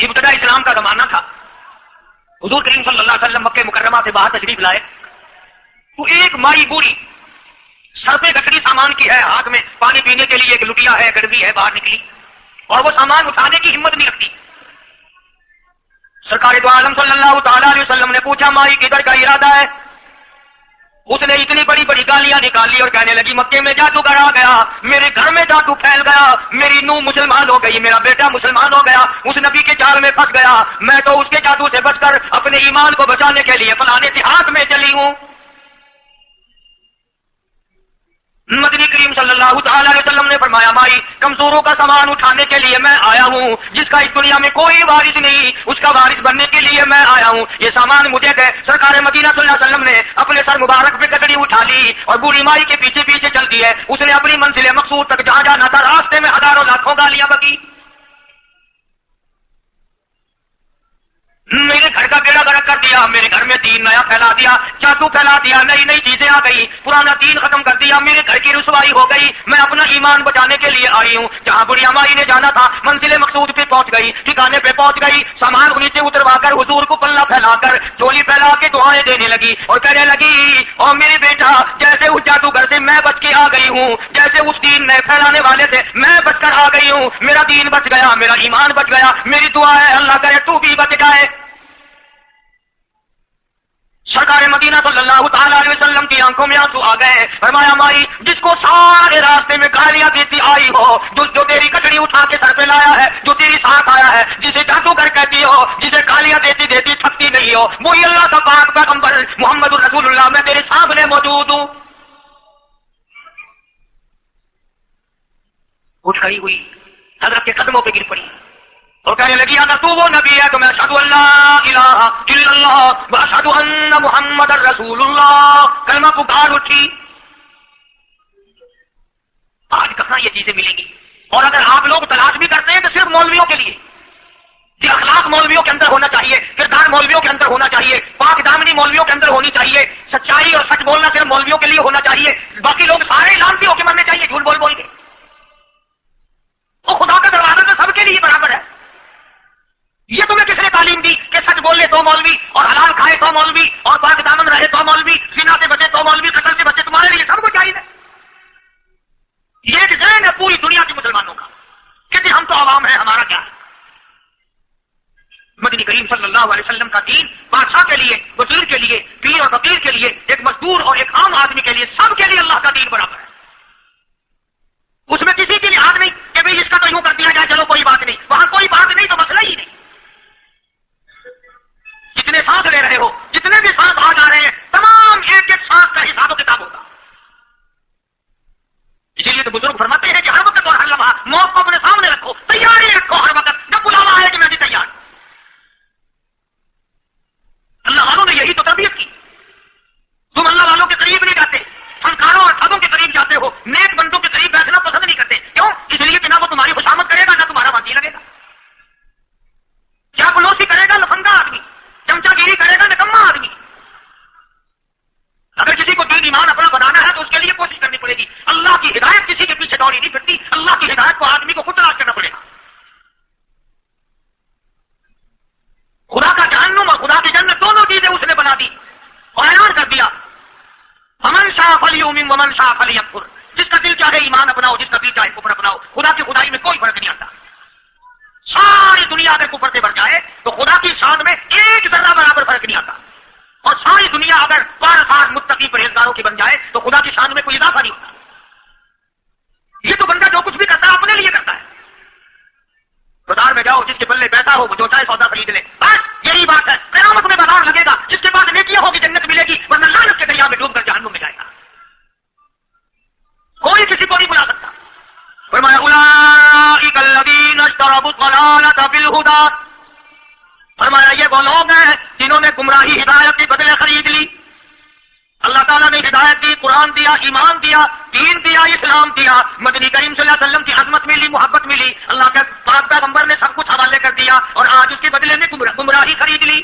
ابتدا اسلام کا زمانہ تھا. حضور کریم صلی اللہ علیہ وسلم مکہ مکرمہ سے باہر تشریف لائے تو ایک مائی بوڑھی سر پہ گٹری سامان کی ہے، ہاتھ میں پانی پینے کے لیے ایک لٹیا ہے، گڑبی ہے، باہر نکلی اور وہ سامان اٹھانے کی ہمت نہیں رکھتی. سرکار دو عالم صلی اللہ تعالی علیہ وسلم نے پوچھا مائی کدھر کا ارادہ ہے؟ اس نے اتنی بڑی بڑی گالیاں نکالی اور کہنے لگی مکے میں جادوگر آ گیا، میرے گھر میں جادو پھیل گیا، میری نوح مسلمان ہو گئی، میرا بیٹا مسلمان ہو گیا، اس نبی کے جال میں پھنس گیا، میں تو اس کے جادو سے بچ کر اپنے ایمان کو بچانے کے لیے فلانے دیہات میں چلی ہوں. مدنی کریم صلی اللہ تعالی علیہ وسلم نے فرمایا مائی کمزوروں کا سامان اٹھانے کے لیے میں آیا ہوں، جس کا اس دنیا میں کوئی وارث نہیں اس کا وارث بننے کے لیے میں آیا ہوں، یہ سامان مجھے دے. سرکار مدینہ صلی اللہ علیہ وسلم نے اپنے سر مبارک پہ گٹڑی اٹھا لی اور بوڑھی مائی کے پیچھے پیچھے چل دی ہے. اس نے اپنی منزل مقصود تک جہاں جانا تھا راستے میں ہزاروں لاکھوں گالیاں بکی. میرے گھر کا بیڑا گرک کر دیا، میرے گھر میں دین نیا پھیلا دیا، جادو پھیلا دیا، نئی نئی چیزیں آ گئی، پرانا دین ختم کر دیا، میرے گھر کی رسوائی ہو گئی، میں اپنا ایمان بچانے کے لیے آئی ہوں. جہاں بڑھیا مائی نے جانا تھا منزل مقصود پہ پہنچ گئی، ٹھکانے پہ پہنچ گئی، سامان نیچے اتروا کر حضور کو پلہ پھیلا کر چولی پھیلا کے دعائیں دینے لگی اور کہنے لگی اور میرے بیٹا جیسے اس جادوگر سے میں بچ کے آ گئی ہوں، جیسے اس دین نئے پھیلانے والے سے میں بچ کر آ گئی ہوں، میرا دین بچ گیا، میرا ایمان بچ گیا، میری دعا ہے اللہ کرے تو بھی بچ جائے. سرکار مدینہ صلی اللہ تعالی علیہ وسلم کی آنکھوں میں آنسو آ گئے. فرمایا مائی جس کو سارے راستے میں گالیاں دیتی آئی ہو، جو تیری کٹڑی اٹھا کے سر پہ لایا ہے، جو تیری ساتھ آیا ہے، جسے جادوگر کہتی ہو، جسے گالیاں دیتی دیتی تھکتی نہیں ہو، وہی اللہ کا پاک پیغمبر محمد رسول اللہ میں تیرے سامنے موجود ہوں. اٹھ کھڑی ہوئی، حضرت کے قدموں پہ گر پڑی اور کہنے لگی انا تو وہ نبی ہے تو میں اشہد ان لا الہ الا اللہ واشہد ان محمد رسول اللہ کلمہ پکار اٹھی. آج کہاں یہ چیزیں ملیں گی؟ اور اگر آپ لوگ تلاش بھی کرتے ہیں تو صرف مولویوں کے لیے. یہ اخلاق مولویوں کے اندر ہونا چاہیے، کردار مولویوں کے اندر ہونا چاہیے، پاک دامنی مولویوں کے اندر ہونی چاہیے، سچائی اور سچ بولنا صرف مولویوں کے لیے ہونا چاہیے. باقی لوگ سارے لانتی ہو کے مرنے چاہیے جھوٹ بول بول کے. اور خدا کا دروازہ تو سب کے لیے برابر ہے. یہ تمہیں کس نے تعلیم دی کہ سچ بول لے تو مولوی، اور حلال کھائے تو مولوی، اور پاک دامن رہے تو مولوی، زنا سے بچے تو مولوی، قتل سے بچے؟ تمہارے لیے سب کو چاہیے. یہ ایک ذہن ہے پوری دنیا کے مسلمانوں کا کہ ہم تو عوام ہیں، ہمارا کیا ہے. مدنی کریم صلی اللہ علیہ وسلم کا دین بادشاہ کے لیے، وزیر کے لیے، پیر اور فقیر کے لیے، ایک مزدور اور ایک عام آدمی کے لیے، سب کے لیے اللہ کا دین برابر ہے. اس میں کسی کی لحاظ نہیں کہ بھائی اس کا تو یوں کر دیا جائے چلو کوئی بات نہیں، وہاں کوئی بات نہیں تو مسئلہ ہی نہیں. جتنے سانس لے رہے ہو، جتنے بھی سانس آ جا رہے ہیں، تمام ایک ایک سانس کا حساب و کتاب ہوگا. اسی لیے تو بزرگ فرماتے ہیں کہ ہر وقت اور ہر لمحہ موت کو اپنے سامنے رکھو، تیاری رکھو ہر وقت، جب بلاوا آئے کہ میں بھی تیار. اللہ والوں نے یہی تو تربیت کی. تم اللہ والوں کے قریب نہیں جاتے، فنکاروں اور ٹھگوں کے قریب جاتے ہو، نیک بندوں کے قریب بیٹھنا پسند نہیں کرتے. کیوں؟ اس لیے کہ نہ وہ تمہاری خوشامد کرے گا نہ تمہارا وادی لگے گا. کیا بلوسی کرے گا لفنگا آدمی، چمچا گیری کرے گا نکما آدمی. اگر کسی کو دین ایمان اپنا بنانا ہے تو اس کے لیے کوشش کرنی پڑے گی. اللہ کی ہدایت کسی کے پیچھے دوڑی نہیں پھرتی، اللہ کی ہدایت کو آدمی کو خود تلاش کرنا پڑے گا. خدا کا جہنم اور خدا کی جنت دونوں چیزیں اس نے بنا دی اور اعلان کر دیا فمن شاء فلیؤمن ومن شاء فلیکفر. جس کا دل چاہے ایمان اپناؤ، جس کا دل چاہے کفر اپناؤ. خدا کی خدائی میں کوئی فرق نہیں آتا. ساری دنیا اگر کفر سے بڑھ جائے تو خدا کی شان میں ایک ذرہ برابر فرق نہیں آتا. اور ساری دنیا اگر بار متقی پرہیزگاروں کی بن جائے تو خدا کی شان میں کوئی اضافہ نہیں ہوتا. یہ تو بندہ جو کچھ بھی کرتا ہے اپنے لیے کرتا ہے. بازار میں جاؤ، جس کے پلے پیسہ ہو وہ جو چاہے سودا خرید لے، بس یہی بات ہے. قیامت میں بازار لگے گا، جس کے پاس نیکیاں ہوگی جنت ملے گی، ورنہ لعنت کے دریا میں ڈوب کر جہنم میں جائے گا. کوئی کسی کو نہیں بلا سکتا. فرمایا اولئک الذین اشتروا الضلالۃ بالہدی. فرمایا یہ وہ لوگ ہیں جنہوں نے گمراہی ہدایت کے بدلے خرید لی. اللہ تعالیٰ نے ہدایت دی، قرآن دیا، ایمان دیا، دین دیا، اسلام دیا، مدنی کریم صلی اللہ علیہ وسلم کی عظمت ملی، محبت ملی، اللہ کے پاک پیغمبر نے سب کچھ حوالے کر دیا، اور آج اس کے بدلے میں گمراہی خرید لی.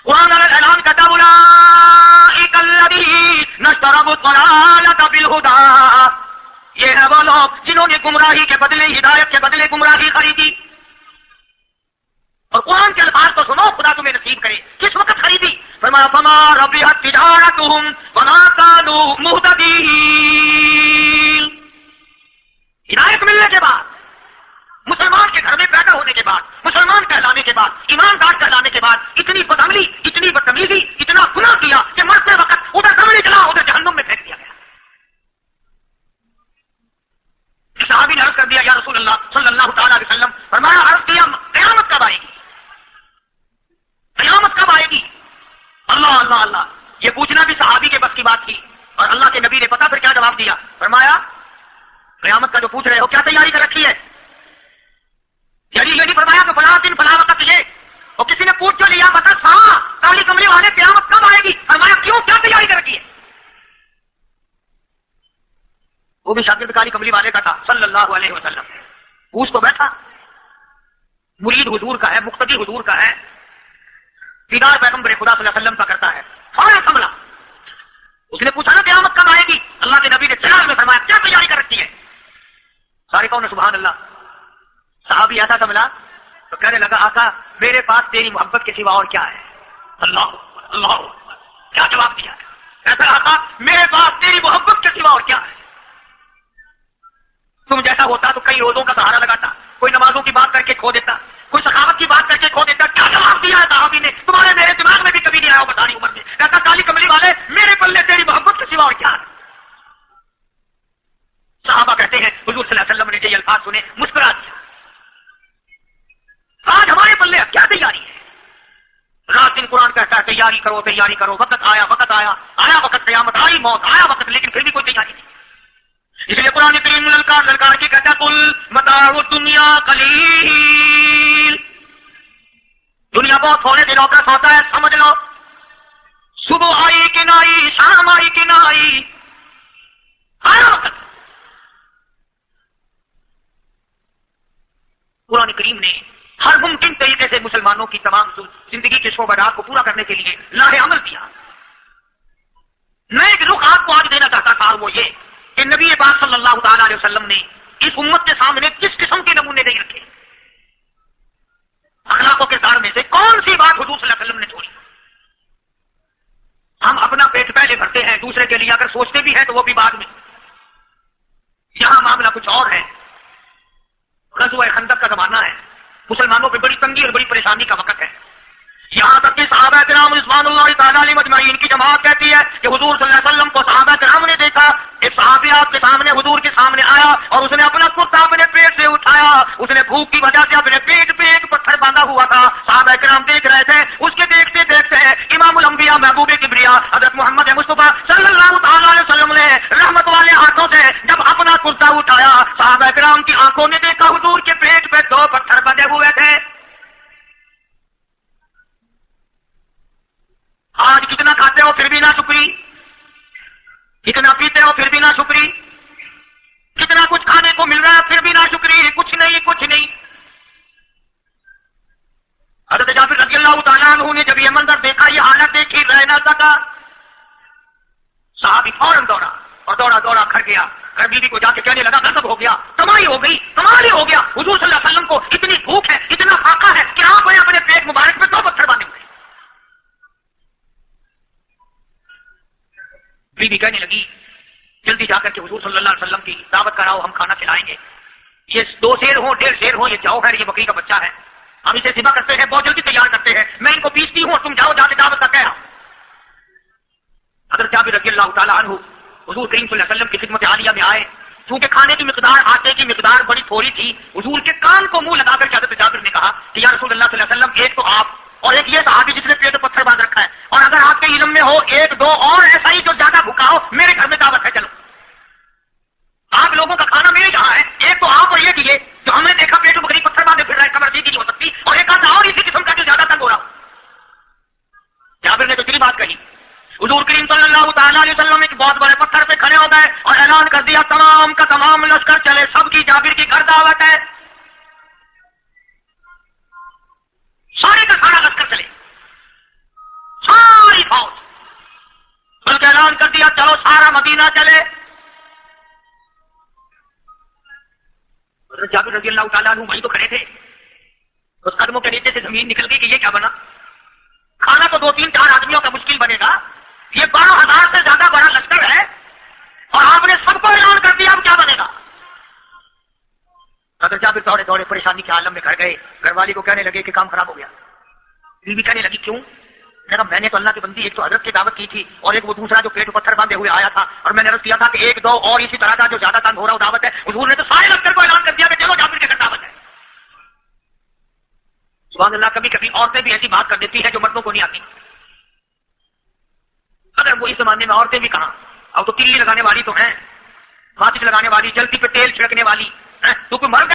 قرآن اعلان کرتا اولئک الذین اشتروا الضلالۃ بالہدی. یہ ہے وہ لوگ جنہوں نے گمراہی کے بدلے، ہدایت کے بدلے گمراہی خریدی. قرآن کے الفاظ تو سنو، خدا تمہیں نصیب کرے. کس وقت خریدی؟ فرمایا فما ربحت تجارتهم وما كانوا مهتدين. ہدایت ملنے کے بعد، مسلمان کے گھر میں پیدا ہونے کے بعد، مسلمان کہلانے کے بعد، ایماندار کہلانے کے بعد اتنی بدعملی، اتنی بدتمیزی، اتنا گناہ کیا کہ مرتے وقت ادھر دم نکلا، ادھر جہنم میں پھینک دیا گیا. صحابی نے عرض کر دیا یا رسول اللہ صلی اللہ تعالی علیہ وسلم، فرمایا عرض کیا قیامت کب آئے گی؟ قیامت کب آئے گی؟ اللہ اللہ اللہ، یہ پوچھنا بھی صحابی کے بس کی بات تھی. اور اللہ کے نبی نے پتا پھر کیا جواب دیا؟ فرمایا قیامت کا جو پوچھ رہے ہو کیا تیاری کر رکھی ہے؟ یعنی یہ نہیں فرمایا کہ فلاں دن فلاں وقت یہ، اور کسی نے پوچھ جو لیا بتا ہاں کالی کملی والے قیامت کب آئے گی؟ فرمایا کیوں، کیا تیاری کر رکھی ہے؟ وہ بھی شاگرد کالی کملی والے کا تھا صلی اللہ علیہ وسلم. پوچھ تو بیٹھا، مرید حضور کا ہے، مقتدی حضور کا ہے، دیدار پیغمبر خدا صلی اللہ علیہ وسلم کا کرتا ہے. فوراً سنبھلا، اس نے پوچھا نا قیامت کب آئے گی؟ اللہ کے نبی نے جلال میں فرمایا کیا تیاری کر رکھی ہے؟ سارے کون سبحان اللہ. صحابی ایسا سنبھلا تو کہنے لگا آقا میرے پاس تیری محبت کے سوا اور کیا ہے؟ اللہ اللہ، کیا جواب دیا؟ کہتا آقا میرے پاس تیری محبت کے سوا اور کیا ہے؟ تم جیسا ہوتا تو کئی روزوں کا سہارا لگاتا، کوئی نمازوں کی بات کر کے کھو دیتا، کوئی سخاوت کی بات کر کے کھو دیتا. کیا جواب دیا ہے صحابی نے؟ تمہارے میرے دماغ میں بھی کبھی نہیں آیا بتانی عمر میں. کہتا کالی کملی والے میرے پلے تیری محبت کے سوا اور کیا ہے؟ صحابہ کہتے ہیں حضور صلی اللہ علیہ وسلم نے یہ الفاظ سنے مسکرا دیا. آج ہمارے پلے اب کیا تیاری ہے؟ رات دن قرآن کہتا ہے تیاری کرو تیاری کرو، وقت آیا وقت آیا، آیا وقت قیامت آئی موت، آیا وقت، لیکن پھر بھی کوئی تیاری نہیں. اس لیے قرآن کریم للکار کی کہتا قل متاع الدنیا قلیل، دنیا بہت تھوڑے دنوں کا سودا ہے، سمجھ لو. صبح آئی کہ نہ آئی، شام آئی کہ نہ آئی، آیا وقت. قرآن کریم نے ہر ممکن طریقے سے مسلمانوں کی تمام زندگی کے شعبات کو پورا کرنے کے لیے لاہ عمل کیا. میں ایک رخ آپ کو آج دینا چاہتا تھا، وہ یہ کہ نبی پاک صلی اللہ تعالی علیہ وسلم نے اس امت کے سامنے کس قسم کے نمونے نہیں رکھے. اخلاق و کردار میں سے کون سی بات حضور صلی اللہ علیہ وسلم نے چھوڑی؟ ہم اپنا پیٹ پہلے بھرتے ہیں، دوسرے کے لیے اگر سوچتے بھی ہیں تو وہ بھی بعد میں. یہاں معاملہ کچھ اور ہے. غزوہ خندق کا زمانہ ہے، مسلمانوں پہ بڑی تنگی اور بڑی پریشانی کا وقت ہے. یہاں تک کہ صحابہ کرام رضوان اللہ تعالی علیہم اجمعین کی جماعت کہتی ہے کہ حضور صلی اللہ علیہ وسلم کو صحابہ کرام نے دیکھا. ایک صحابی آپ کے سامنے حضور کے سامنے آیا اور اس نے اپنا کرتا اپنے پیٹ سے اٹھایا. اس نے بھوک کی وجہ سے اپنے پیٹ پہ ایک پتھر باندھا ہوا تھا. صحابہ کرام دیکھ رہے تھے. اس کے دیکھتے دیکھتے امام الانبیاء محبوب کبریا حضرت محمد مصطفیٰ صلی اللہ تعالی علیہ وسلم نے رحمت والے ہاتھوں سے جب اپنا کرتا اٹھایا، صحابہ کرام کی آنکھوں نے دیکھا حضور کے پیٹ پہ 2 پتھر بندھے ہوئے تھے. آج کتنا کھاتے ہو پھر بھی نہ شکری، کتنا پیتے ہو پھر بھی نہ شکری، کتنا کچھ کھانے کو مل رہا ہے پھر بھی نہ شکری، کچھ نہیں کچھ نہیں. حضرت جابر رضی اللہ تعالیٰ عنہ نے جب یہ منظر دیکھا، یہ حالت دیکھی، رہ نہ سکا. صحابی فوراً دوڑا اور دوڑا دوڑا گھر گیا. گھر بیوی کو جا کے کہنے لگا غضب ہو گیا، کمائی ہو گئی، کمال ہی ہو گیا. حضور صلی اللہ علیہ وسلم کو اتنی بھوک ہے، اتنا فاقہ ہے کہ آپ نے اپنے پیٹ مبارک میں 2 پتھر باندھے ہوئے. بیوی کہنے لگی جلدی جا کر کے حضور صلی اللہ علیہ وسلم کی دعوت کراؤ، ہم کھانا کھلائیں گے. یہ 2 شیر ہوں 1.5 شیر ہوں، یہ جاؤ ہے، یہ بکری کا بچہ ہے، ہم اسے ذبح کرتے ہیں، بہت جلدی تیار کرتے ہیں، میں ان کو پیستی ہوں اور تم جاؤ جا کے دعوت کا کہہ. حضرت جابر رضی اللہ تعالیٰ عنہ حضور کریم صلی اللہ علیہ وسلم کی خدمت عالیہ میں آئے. چونکہ کھانے کی مقدار، آٹے کی مقدار بڑی تھوڑی تھی، حضور کے کان کو منہ لگا کر حضرت جابر نے کہا کہ یا رسول اللہ صلی اللہ علیہ وسلم، ایک تو آپ اور ایک یہ صحابی جس نے پیٹ پتھر باندھ رکھا ہے، اور اگر آپ کے علم میں ہو 1-2 اور ایسا ہی جو زیادہ بھوکا ہو، میرے گھر میں دعوت ہے، چلو. آپ لوگوں کا کھانا میرے یہاں ہے. ایک تو آپ اور یہ دیے جو ہم نے دیکھا پیٹ بکری پتھر باندھے پھر رہا ہے، کمر دی نہیں ہو سکتی، اور ایک آدھا اور اسی قسم کا جو زیادہ تنگ ہو رہا ہو. جابر نے تو تیری بات کہی. حضور کریم صلی اللہ تعالیٰ علیہ وسلم ایک بہت بڑے پتھر پہ کھڑے ہو گئے اور اعلان کر دیا تمام کا تمام لشکر چلے، سب کی جابر کی گھر دعوت ہے. سارے کا سارا لشکر چلے، ساری فوج، بلکہ اعلان کر دیا چلو سارا مدینہ چلے. جابر رضی اللہ تعالیٰ عنہ وہیں تو کھڑے تھے. اس قدموں کے نیچے سے زمین نکل گئی کہ یہ کیا بنا؟ کھانا تو 2-3-4 آدمیوں کا مشکل بنے گا، یہ 12,000 سے زیادہ بڑا لشکر ہے اور آپ نے سب کو اعلان کر دیا، اب کیا بنے گا؟ اگر جابر دوڑے دوڑے پریشانی کے عالم میں گھر گئے، گھر والی کو کہنے لگے کہ کام خراب ہو گیا. بیوی کہنے لگی کیوں؟ میں نے تو اللہ کی بندی ایک تو حضرت کی دعوت کی تھی اور ایک وہ دوسرا جو پیٹ پتھر باندھے ہوئے آیا تھا، اور میں نے عرض کیا تھا کہ 1-2 اور اسی طرح کا جو زیادہ تنگ ہو رہا دعوت ہے. حضور نے تو سارے لشکر کو اعلان کر دیا کہ چلو جابر کے گھر دعوت ہے. سبحان اللہ. کبھی کبھی عورتیں بھی ایسی بات کر دیتی ہیں جو مردوں کو نہیں آتی. اگر وہ اس زمانے میں عورتیں بھی کہاں، اب تو تلی لگانے والی تو ہیں، ماچس لگانے والی، جلتی پہ تیل چھڑکنے والی، تو کوئی مرد